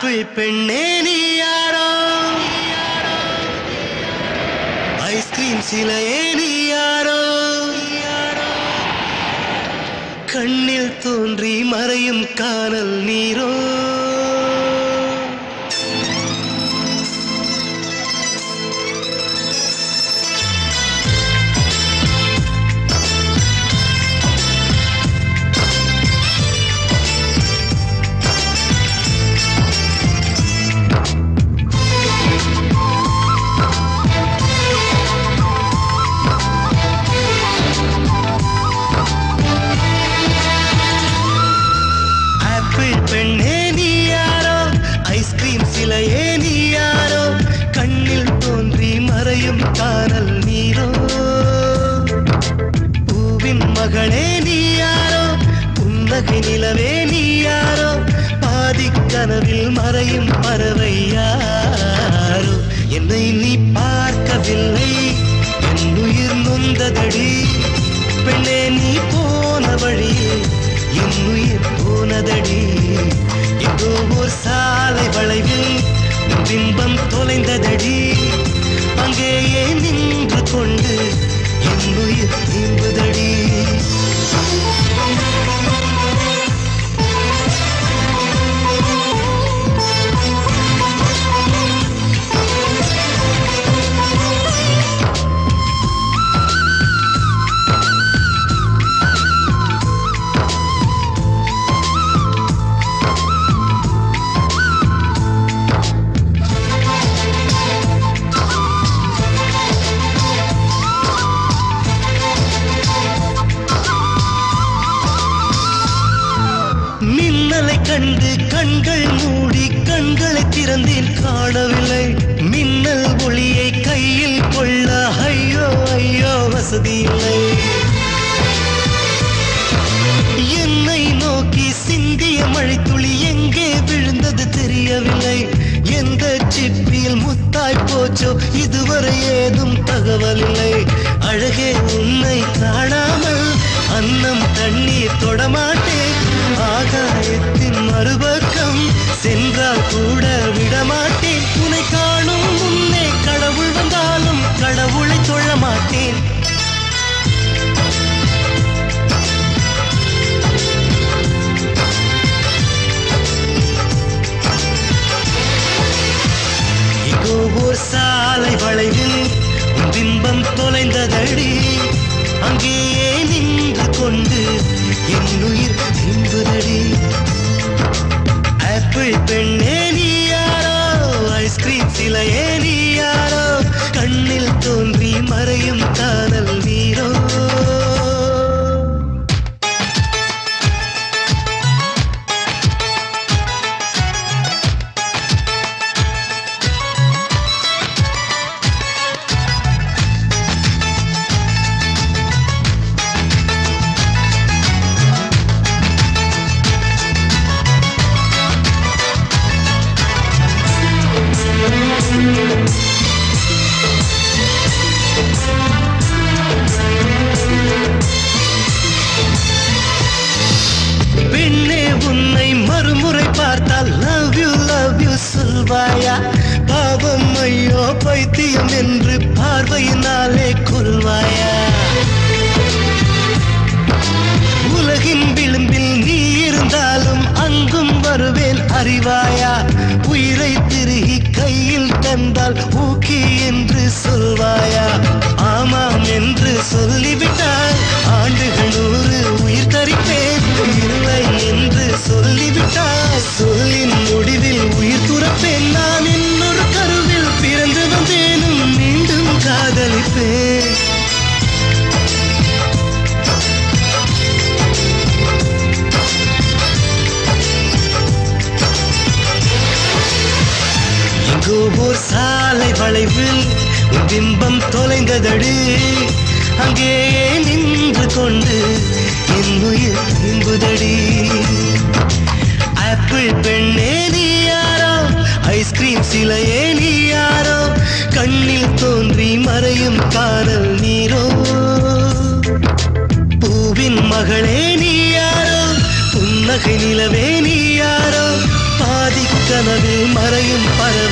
Apple பெண்ணே நீ யாரோ, ஐஸ்கிரீம் சிலையே நீ யாரோ, கண்ணில் தோன்றி மறையும் காணல் நீரோ. பெண்ணே நீ யாரோ, ஐஸ்கிரீம் சிலையே நீ யாரோ, கண்ணில் தோன்றி மறையும் காணல் நீரோ. பூவின் மகளே நீ யாரோ, புன்னகை நிலவே நீ யாரோ, பாதி கனவில் மறையும் பறவை யாரோ. என்னை நீ பார்க்கவில்லை, என் உயிர் நொந்ததடி. பெண்ணே நீ போன வழியே என் உயிர் போனதடி. எங்கோ ஓர் சாலை வளைவில் பிம்பம் தொலைந்ததடி. அங்கேயே நின்று கொண்டு என் உயிர் நீம்புதடி. மின்னலை கண்டு கண்கள் மூடி கண்களை திறந்தேன், காணவில்லை. மின்னல் ஒளியை கையில் கொள்ள ஐயோ ஐயோ வசதி இல்லை. என்னை நோக்கி சிந்திய மழைத்துளி எங்கே விழுந்தது தெரியவில்லை. எந்த சிப்பியில் முத்தாய் போச்சோ இதுவரை ஏதும் தகவல் இல்லை. அழகே உன்னை காணாமல் அன்னம் தண்ணீர் தொடமாட்டேன். ஆகாயத்தின் மறுபக்கம் சென்றால் கூட விடமாட்டேன். உன்னை காணும் முன்னே கடவுள் வந்தாலும் கடவுளை தொழ மாட்டேன். எங்கோ ஓர் சாலை வளைவில் பிம்பம் தொலைந்ததடி. அங்கேயே நின்று கொண்டு என் உயிர் நீம்புதடி. ஆப்பிள் பெண்ணே நீ யாரோ, ஐஸ்கிரீம் சிலையே நீ யாரோ, கண்ணில் தோன்றி மறையும் காணல் நீரோ. பெண்ணே உன்னை மறுமுறை பார்த்தால் லவ் யூ சொல்வாயா? பாவம் ஐயோ பைத்தியம் என்று பார்வையினாலே கொள்வாயா? உலகின் விளிம்பில் நீ இருந்தாலும் அங்கும் வருவேன் அறிவாயா? உயிரை திருகி கையில் தந்தால் ஊக்கி என்று சொல்வாயா? ஆமாம் என்று சொல்லிவிட்டால் ஆண்டுகள் 100 உயிர் தரிப்பேன். இல்லை என்று சொல்லிவிட்டால் சொல்லின் முடிவில் உயிர் துறப்பேன். நான் இன்னொரு கருவில் பிறந்து வந்தேனும் மீண்டும் காதலிப்பேன். எங்கோ ஓர் சாலை வளைவில் பிம்பம் தொலைந்ததடி. அங்கேயே நின்று கொண்டு என் உயிர் நீம்புதடி. ஆப்பிள் பெண்ணே நீ யாரோ, ஐஸ்கிரீம் சிலையே நீ யாரோ, கண்ணில் தோன்றி மறையும் காணல் நீரோ. பூவின் மகளே நீ யாரோ, புன்னகை நிலவே நீ யாரோ, பாதி கனவில் மறையும் பறவை